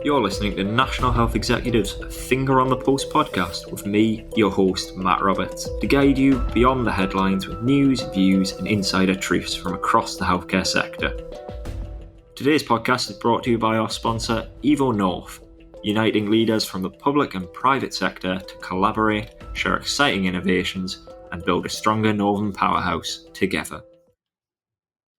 You're listening to National Health Executive's Finger on the Pulse podcast with me, your host, Matt Roberts, to guide you beyond the headlines with news, views, and insider truths from across the healthcare sector. Today's podcast is brought to you by our sponsor, Evo North, uniting leaders from the public and private sector to collaborate, share exciting innovations, and build a stronger northern powerhouse together.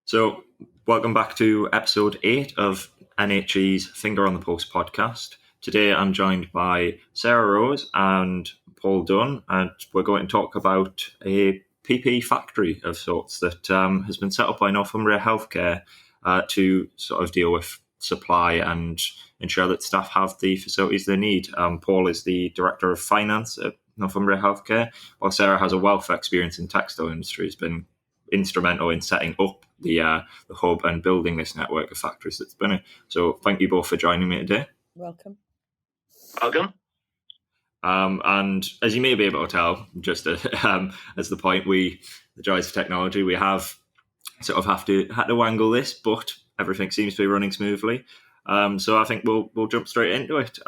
So, welcome back to episode 8 of NHE's Finger on the Pulse podcast. Today I'm joined by Sarah Rose and Paul Dunn, and we're going to talk about a PPE factory of sorts that has been set up by Northumbria Healthcare to sort of deal with supply and ensure that staff have the facilities they need. Paul is the Director of Finance at Northumbria Healthcare, while Sarah has a wealth of experience in textile industry, has been instrumental in setting up the hub and building this network of factories that's been it. So thank you both for joining me today. Welcome. And as you may be able to tell, just as the point, the joys of technology, we have sort of had to wangle this, but everything seems to be running smoothly. So I think we'll jump straight into it.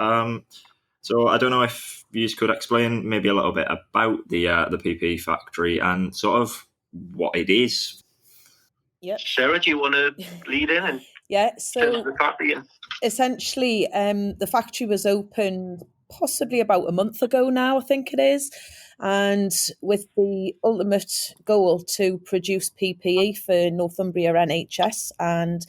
So I don't know if you could explain maybe a little bit about the PPE factory and sort of what it is. Yep. Sarah, do you want to lead in? And so the factory? Essentially, the factory was opened possibly about a month ago now, I think it is, and with the ultimate goal to produce PPE for Northumbria NHS. And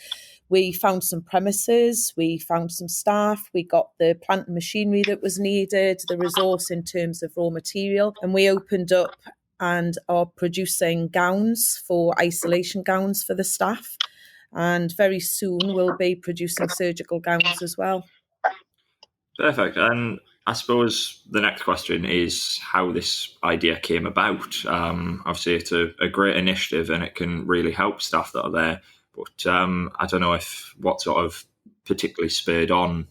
we found some premises, we found some staff, we got the plant and machinery that was needed, the resource in terms of raw material, and we opened up and are producing gowns for isolation gowns for the staff. And very soon we'll be producing surgical gowns as well. Perfect. And I suppose the next question is how this idea came about. Obviously, it's a great initiative and it can really help staff that are there. But I don't know what sort of particularly spurred on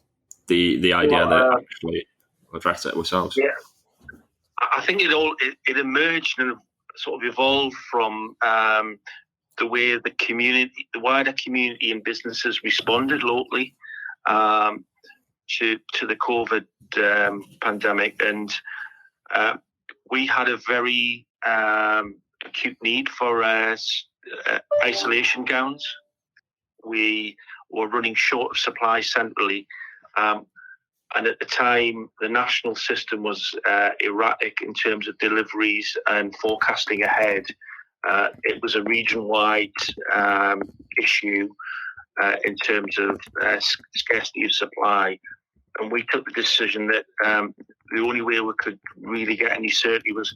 the idea that actually address it ourselves. Yeah. I think it emerged and sort of evolved from the way the wider community and businesses responded locally to the COVID pandemic, and we had a very acute need for isolation gowns. We were running short of supply centrally. And at the time, the national system was erratic in terms of deliveries and forecasting ahead. It was a region-wide issue in terms of scarcity of supply. And we took the decision that the only way we could really get any certainty was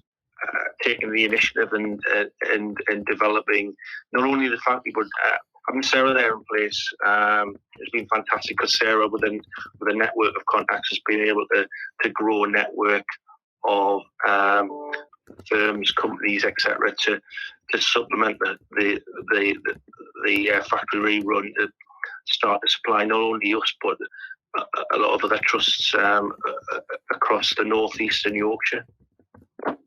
taking the initiative and developing not only the factory, but having Sarah there in place has been fantastic, because Sarah, with a network of contacts, has been able to grow a network of firms, companies, etc., to supplement the factory rerun, to start to supply not only us but a lot of other trusts across the northeast and Yorkshire.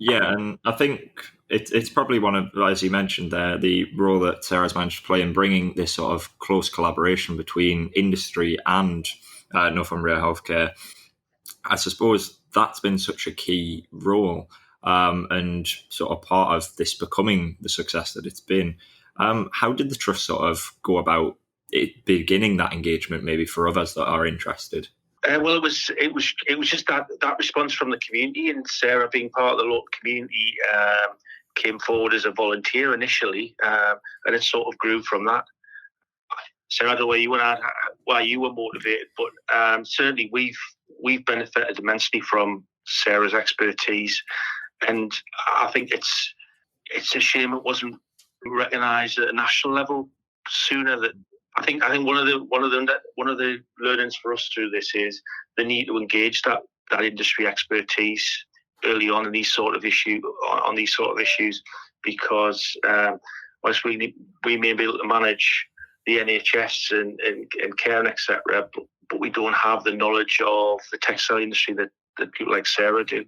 Yeah, and I think it's probably one of, as you mentioned there, the role that Sarah's managed to play in bringing this sort of close collaboration between industry and Northumbria Healthcare. I suppose that's been such a key role and sort of part of this becoming the success that it's been. How did the trust sort of go about it beginning that engagement, maybe for others that are interested? Well, it was just that response from the community, and Sarah, being part of the local community, came forward as a volunteer initially, and it sort of grew from that. Sarah, I don't know why you were motivated, but certainly we've benefited immensely from Sarah's expertise, and I think it's a shame it wasn't recognised at a national level sooner. That I think one of the learnings for us through this is the need to engage that industry expertise early on in these sort of issues, because whilst we may be able to manage the NHS and care and etc., but we don't have the knowledge of the textile industry that people like Sarah do.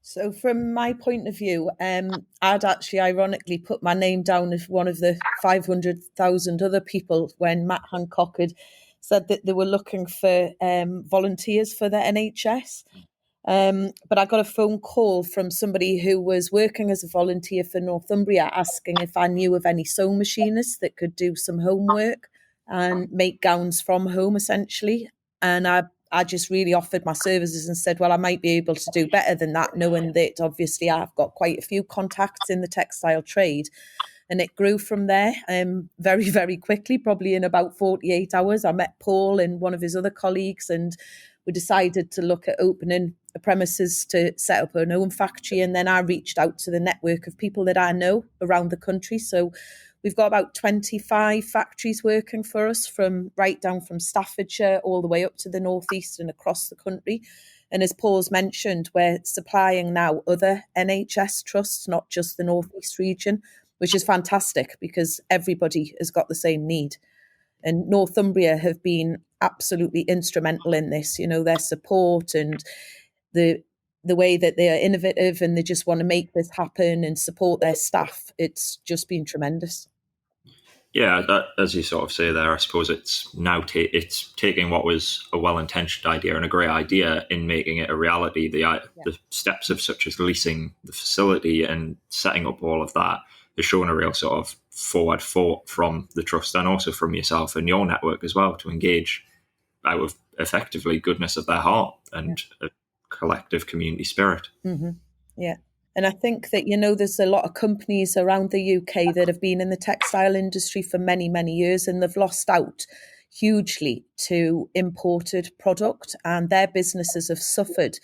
So from my point of view, I'd actually ironically put my name down as one of the 500,000 other people when Matt Hancock had said that they were looking for volunteers for the NHS. But I got a phone call from somebody who was working as a volunteer for Northumbria asking if I knew of any sewing machinists that could do some homework and make gowns from home, essentially. And I just really offered my services and said, well, I might be able to do better than that, knowing that obviously I've got quite a few contacts in the textile trade. And it grew from there very, very quickly, probably in about 48 hours. I met Paul and one of his other colleagues, and we decided to look at opening a premises to set up our own factory. And then I reached out to the network of people that I know around the country. So we've got about 25 factories working for us, from right down from Staffordshire all the way up to the northeast and across the country. And as Paul's mentioned, we're supplying now other NHS trusts, not just the northeast region, which is fantastic because everybody has got the same need. And Northumbria have been absolutely instrumental in this, their support and the way that they are innovative, and they just want to make this happen and support their staff. It's just been tremendous. Yeah, that, as you sort of say there, I suppose it's now it's taking what was a well-intentioned idea and a great idea in making it a reality. The steps of such as leasing the facility and setting up all of that has shown a real sort of forward thought from the trust and also from yourself and your network as well to engage out of effectively goodness of their heart and a collective community spirit. Mm-hmm. Yeah. And I think that, there's a lot of companies around the UK that have been in the textile industry for many, many years, and they've lost out hugely to imported product, and their businesses have suffered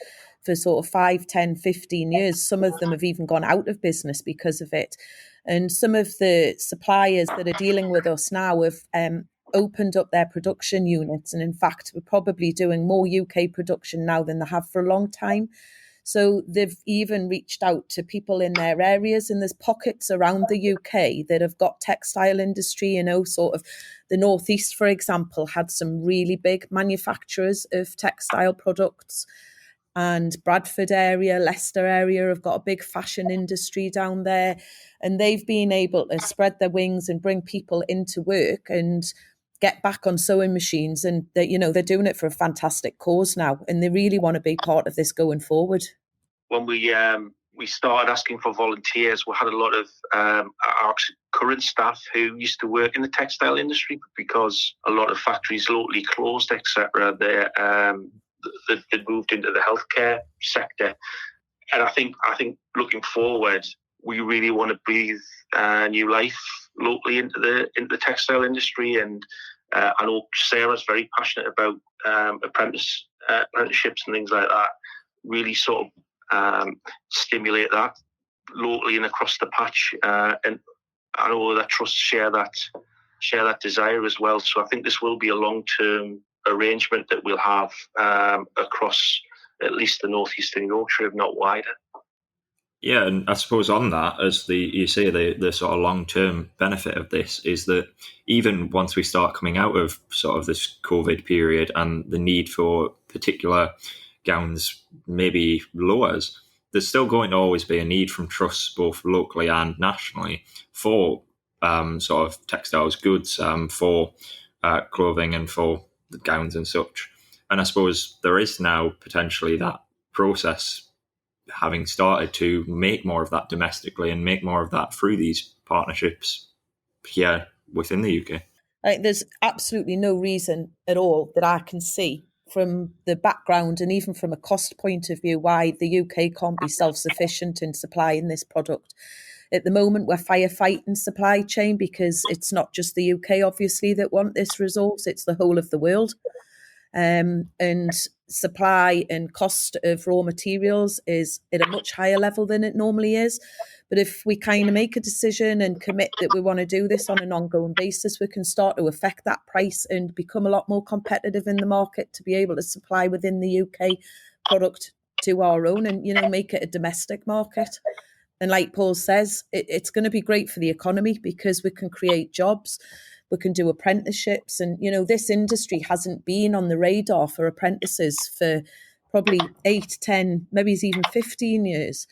for sort of 5, 10, 15 years. Some of them have even gone out of business because of it. And some of the suppliers that are dealing with us now have opened up their production units. And in fact, we're probably doing more UK production now than they have for a long time. So they've even reached out to people in their areas, and there's pockets around the UK that have got textile industry, sort of the Northeast, for example, had some really big manufacturers of textile products. And Bradford area, Leicester area have got a big fashion industry down there. And they've been able to spread their wings and bring people into work and get back on sewing machines. And they're doing it for a fantastic cause now. And they really want to be part of this going forward. When we started asking for volunteers, we had a lot of our current staff who used to work in the textile industry, because a lot of factories locally closed, etc. They moved into the healthcare sector. And I think looking forward, we really want to breathe new life locally into the textile industry. And I know Sarah's very passionate about apprenticeships and things like that. Really sort of stimulate that locally and across the patch. And I know that trusts share that desire as well. So I think this will be a long-term arrangement that we'll have across at least the northeastern Yorkshire, if not wider. Yeah, and I suppose on that, as you say, the sort of long-term benefit of this is that even once we start coming out of sort of this COVID period and the need for particular gowns maybe lowers, there's still going to always be a need from trusts both locally and nationally for sort of textiles goods, for clothing and for the gowns and such. And I suppose there is now potentially that process having started to make more of that domestically and make more of that through these partnerships here within the UK. There's absolutely no reason at all that I can see from the background and even from a cost point of view why the UK can't be self-sufficient in supplying this product. At the moment, we're firefighting supply chain because it's not just the UK, obviously, that want this resource, it's the whole of the world. And supply and cost of raw materials is at a much higher level than it normally is. But if we kind of make a decision and commit that we want to do this on an ongoing basis, we can start to affect that price and become a lot more competitive in the market to be able to supply within the UK product to our own and, make it a domestic market. And like Paul says, it's going to be great for the economy because we can create jobs. We can do apprenticeships. And, this industry hasn't been on the radar for apprentices for probably 8, 10, maybe it's even 15 years.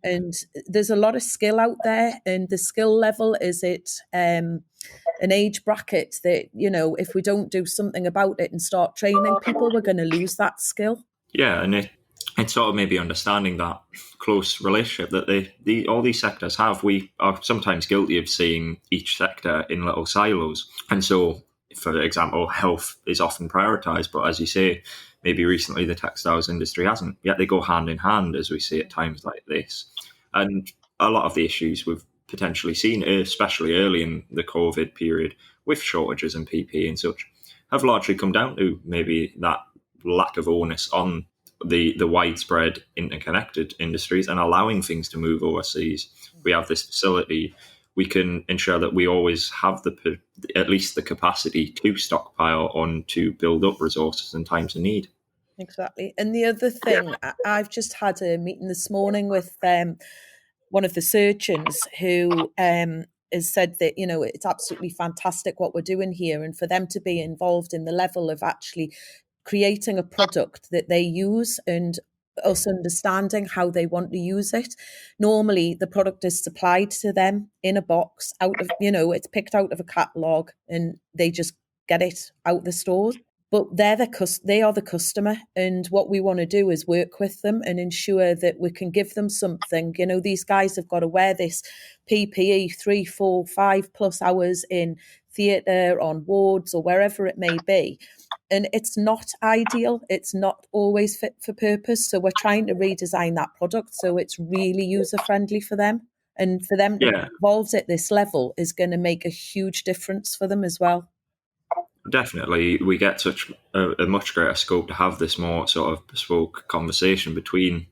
And there's a lot of skill out there, and the skill level is at an age bracket that, if we don't do something about it and start training people, we're going to lose that skill. Yeah, and it's sort of maybe understanding that close relationship that all these sectors have. We are sometimes guilty of seeing each sector in little silos. And so, for example, health is often prioritised, but as you say, maybe recently the textiles industry hasn't. Yet they go hand in hand, as we see at times like this. And a lot of the issues we've potentially seen, especially early in the COVID period, with shortages in PPE and such, have largely come down to maybe that lack of onus on the widespread interconnected industries and allowing things to move overseas. We have this facility. We can ensure that we always have at least the capacity to stockpile on to build up resources in times of need. Exactly. And the other thing, I've just had a meeting this morning with one of the surgeons who has said that, it's absolutely fantastic what we're doing here, and for them to be involved in the level of actually creating a product that they use and us understanding how they want to use it. Normally, the product is supplied to them in a box out of, it's picked out of a catalogue and they just get it out the stores. But they are the customer, and what we want to do is work with them and ensure that we can give them something. These guys have got to wear this PPE 3, 4, 5+ hours in theatre, on wards, or wherever it may be. And it's not ideal. It's not always fit for purpose. So we're trying to redesign that product so it's really user-friendly for them. And for them to be involved at this level is going to make a huge difference for them as well. Definitely, we get such a much greater scope to have this more sort of bespoke conversation between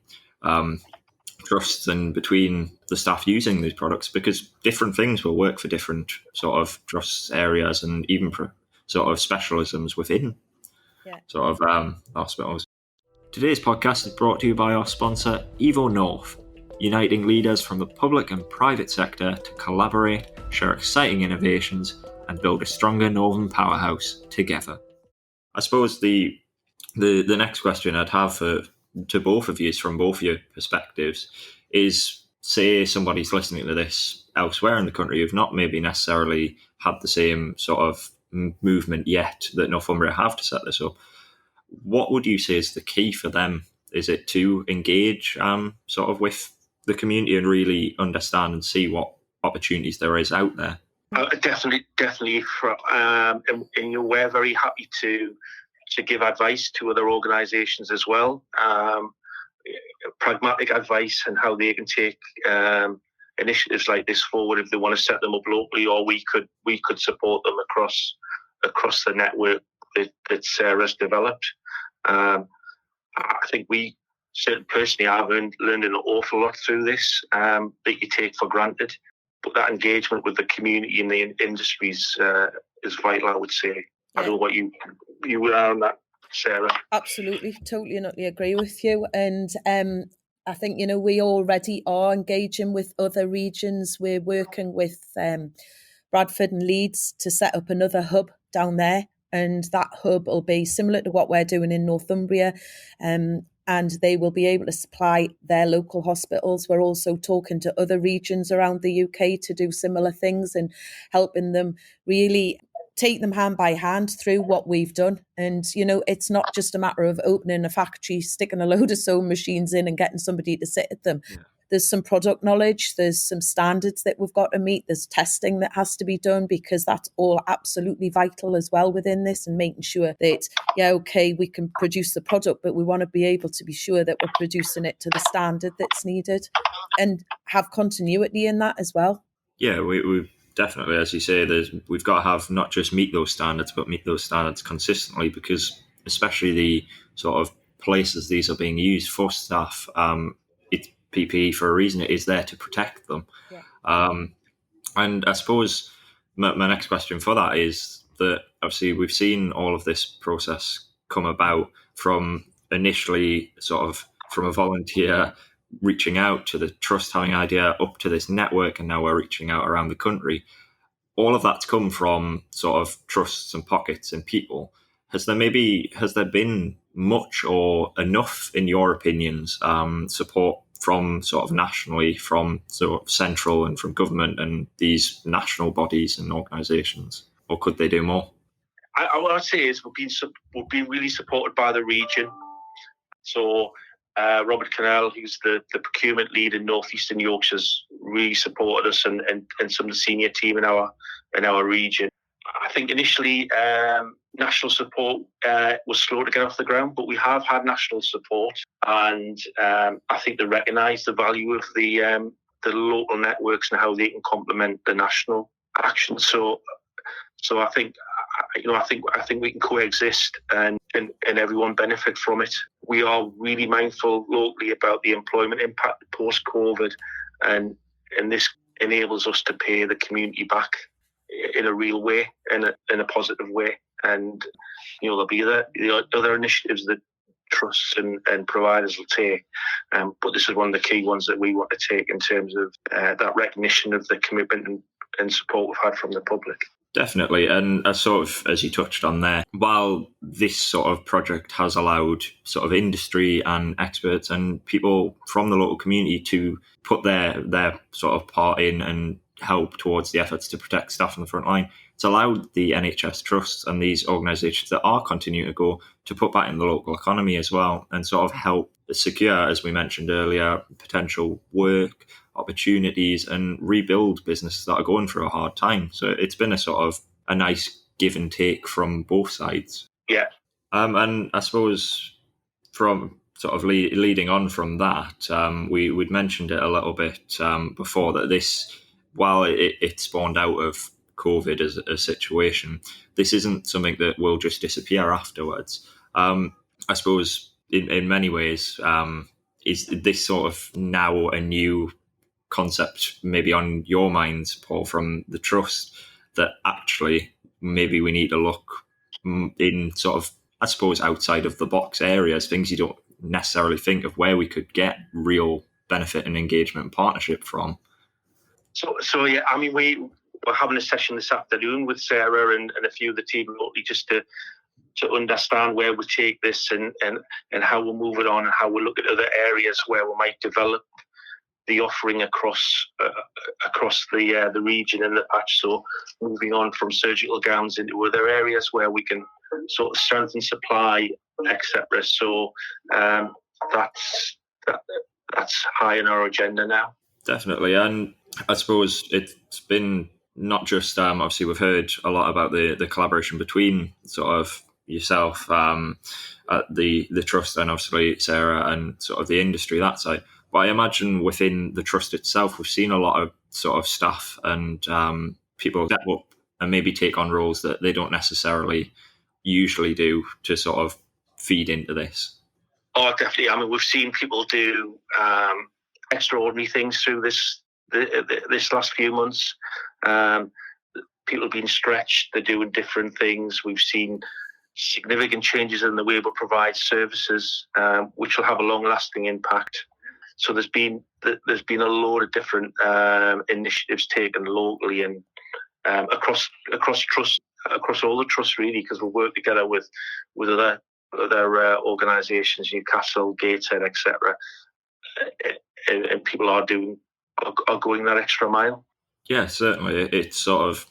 trusts and between the staff using these products, because different things will work for different sort of trusts, areas, and even sort of specialisms within sort of hospitals. Today's podcast is brought to you by our sponsor, Evo North, uniting leaders from the public and private sector to collaborate, share exciting innovations, and build a stronger northern powerhouse together. I suppose the next question I'd have to both of you, from both your perspectives, is, say somebody's listening to this elsewhere in the country who've not maybe necessarily had the same sort of movement yet that Northumbria have to set this up. What would you say is the key for them? Is it to engage sort of with the community and really understand and see what opportunities there is out there? Definitely. And we're very happy to give advice to other organisations as well, pragmatic advice on how they can take initiatives like this forward if they want to set them up locally, or we could support them across the network that Sarah's developed. I think we certainly personally have learned an awful lot through this that you take for granted. But that engagement with the community and the industries is vital, I would say. I don't know what you are on that, Sarah. Absolutely, totally and utterly agree with you. And I think, we already are engaging with other regions. We're working with Bradford and Leeds to set up another hub down there. And that hub will be similar to what we're doing in Northumbria. And they will be able to supply their local hospitals. We're also talking to other regions around the UK to do similar things and helping them really take them hand by hand through what we've done. And, it's not just a matter of opening a factory, sticking a load of sewing machines in and getting somebody to sit at them. Yeah. There's some product knowledge, there's some standards that we've got to meet, there's testing that has to be done, because that's all absolutely vital as well within this, and making sure that, we can produce the product, but we want to be able to be sure that we're producing it to the standard that's needed and have continuity in that as well. Yeah, we definitely, as you say, we've got to have not just meet those standards, but meet those standards consistently, because especially the sort of places these are being used for staff, it's PPE for a reason. It is there to protect them. Yeah. And I suppose my next question for that is that obviously we've seen all of this process come about from initially sort of from a volunteer reaching out to the trust having an idea up to this network, and now we're reaching out around the country. All of that's come from sort of trusts and pockets and people. Has there been much or enough, in your opinions, support from sort of nationally, from sort of central and from government and these national bodies and organisations? Or could they do more? What I'd say is we're being really supported by the region. So Robert Cannell, who's the procurement lead in North Eastern Yorkshire's really supported us and some of the senior team in our region. I think initially national support was slow to get off the ground, but we have had national support, and I think they recognise the value of the local networks and how they can complement the national action. So I think we can coexist and everyone benefit from it. We are really mindful locally about the employment impact post-COVID, and this enables us to pay the community back in a real way, in a positive way. And there'll be the other initiatives that trusts and providers will take, but this is one of the key ones that we want to take in terms of that recognition of the commitment and support we've had from the public. Definitely. And as you touched on there, while this sort of project has allowed sort of industry and experts and people from the local community to put their sort of part in and help towards the efforts to protect staff on the front line, it's allowed the NHS trusts and these organisations that are continuing to go to put back in the local economy as well and sort of help secure, as we mentioned earlier, potential work opportunities and rebuild businesses that are going through a hard time. So it's been a nice give and take from both sides. Yeah. And I suppose from sort of leading on from that, we'd mentioned it a little bit before that this, while it spawned out of COVID as a situation, this isn't something that will just disappear afterwards. I suppose in many ways, is this sort of now a new concept maybe on your minds, Paul, from the trust, that actually maybe we need to look in sort of, I suppose, outside of the box areas, things you don't necessarily think of, where we could get real benefit and engagement and partnership from? So yeah, I mean, we're having a session this afternoon with Sarah and a few of the team remotely just to understand where we take this and how we'll move it on and how we'll look at other areas where we might develop the offering across the region and the patch. So moving on from surgical gowns into other areas where we can sort of strengthen supply, etc. So that's high on our agenda now. Definitely. And I suppose it's been not just, obviously we've heard a lot about the collaboration between sort of yourself, the trust, and obviously Sarah and sort of the industry, that side. But I imagine within the trust itself, we've seen a lot of sort of staff and people step up and maybe take on roles that they don't necessarily usually do to sort of feed into this. Oh, definitely. I mean, we've seen people do extraordinary things through this last few months. People have been stretched. They're doing different things. We've seen significant changes in the way we provide services, which will have a long-lasting impact. So there's been a load of different initiatives taken locally and across all the trusts, really, because we work together with other organisations, Newcastle, Gateshead, etc. And people are going that extra mile. Yeah, certainly. It's sort of,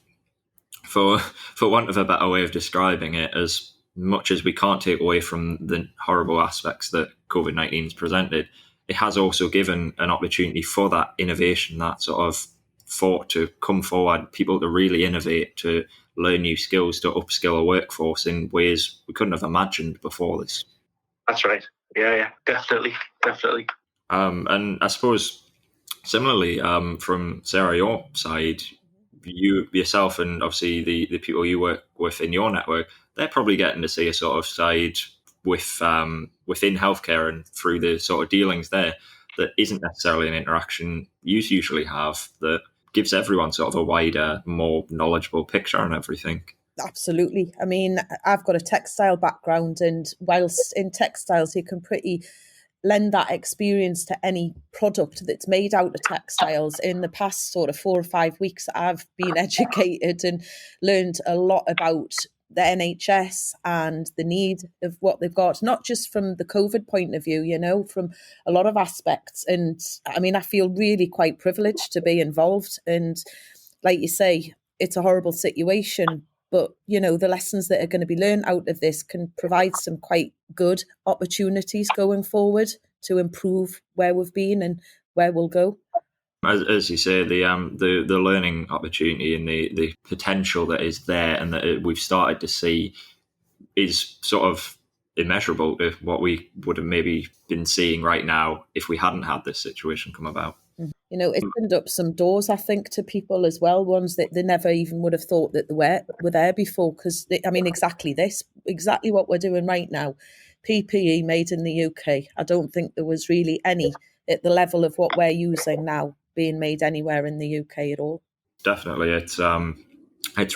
for want of a better way of describing it, as much as we can't take away from the horrible aspects that COVID-19 has presented, it has also given an opportunity for that innovation, that sort of thought to come forward, people to really innovate, to learn new skills, to upskill a workforce in ways we couldn't have imagined before this. That's right. Yeah, definitely. And I suppose similarly, from Sarah, your side, you yourself and obviously the people you work with in your network, they're probably getting to see a sort of side within healthcare and through the sort of dealings there that isn't necessarily an interaction you usually have, that gives everyone sort of a wider, more knowledgeable picture on everything. Absolutely. I mean, I've got a textile background, and whilst in textiles you can pretty lend that experience to any product that's made out of textiles, in the past sort of 4 or 5 weeks I've been educated and learned a lot about the NHS and the need of what they've got, not just from the COVID point of view, from a lot of aspects. And I mean, I feel really quite privileged to be involved. And like you say, it's a horrible situation, but, the lessons that are going to be learned out of this can provide some quite good opportunities going forward to improve where we've been and where we'll go. As you say, the learning opportunity and the potential that is there and that we've started to see is sort of immeasurable to what we would have maybe been seeing right now if we hadn't had this situation come about. It's opened up some doors, I think, to people as well, ones that they never even would have thought that they were there before. Because, exactly what we're doing right now, PPE made in the UK. I don't think there was really any at the level of what we're using now being made anywhere in the UK at all. Definitely. It's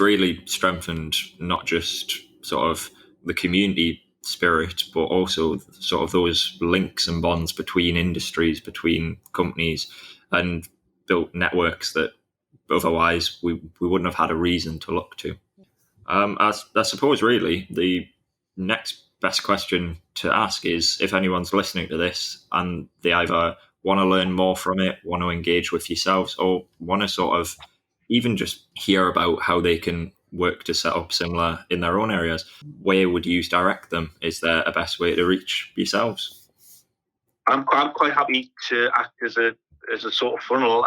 really strengthened not just sort of the community spirit, but also sort of those links and bonds between industries, between companies, and built networks that otherwise we wouldn't have had a reason to look to. I suppose really the next best question to ask is if anyone's listening to this and they either want to learn more from it, want to engage with yourselves, or want to sort of even just hear about how they can work to set up similar in their own areas, where would you direct them? Is there a best way to reach yourselves? I'm quite happy to act as a sort of funnel.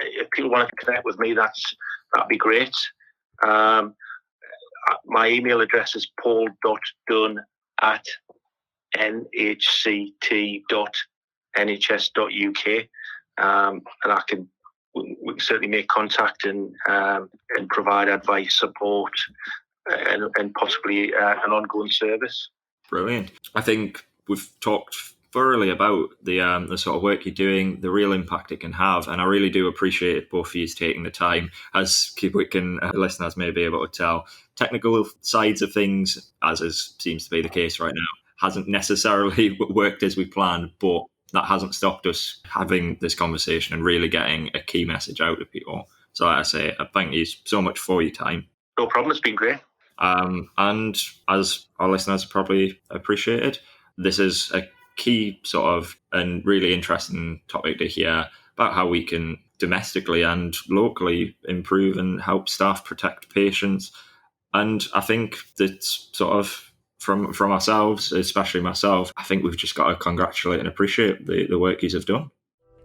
If people want to connect with me, that'd be great. My email address is paul.dunn@nhct.nhs.uk, and we can certainly make contact and provide advice, support, and possibly an ongoing service. Brilliant. I think we've talked thoroughly about the sort of work you're doing, the real impact it can have, and I really do appreciate both of you taking the time. As listeners may be able to tell, technical sides of things, seems to be the case right now, hasn't necessarily worked as we planned, but that hasn't stopped us having this conversation and really getting a key message out to people. So like I say, I thank you so much for your time. No problem, it's been great. And as our listeners probably appreciated, this is a key sort of and really interesting topic to hear about how we can domestically and locally improve and help staff protect patients. And I think that sort of from ourselves, especially myself, I think we've just got to congratulate and appreciate the work you have done.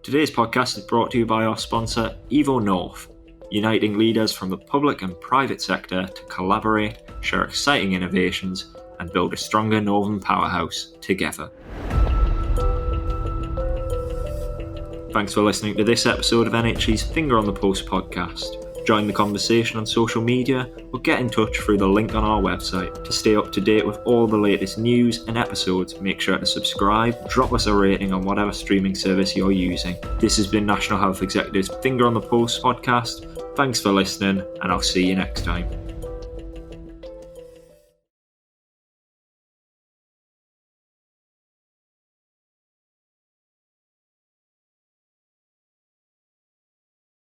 Today's podcast is brought to you by our sponsor, Evo North, uniting leaders from the public and private sector to collaborate, share exciting innovations, and build a stronger Northern powerhouse together. Thanks for listening to this episode of NHE's Finger on the Pulse podcast. Join the conversation on social media or get in touch through the link on our website. To stay up to date with all the latest news and episodes, make sure to subscribe, drop us a rating on whatever streaming service you're using. This has been National Health Executive's Finger on the Pulse podcast. Thanks for listening, and I'll see you next time.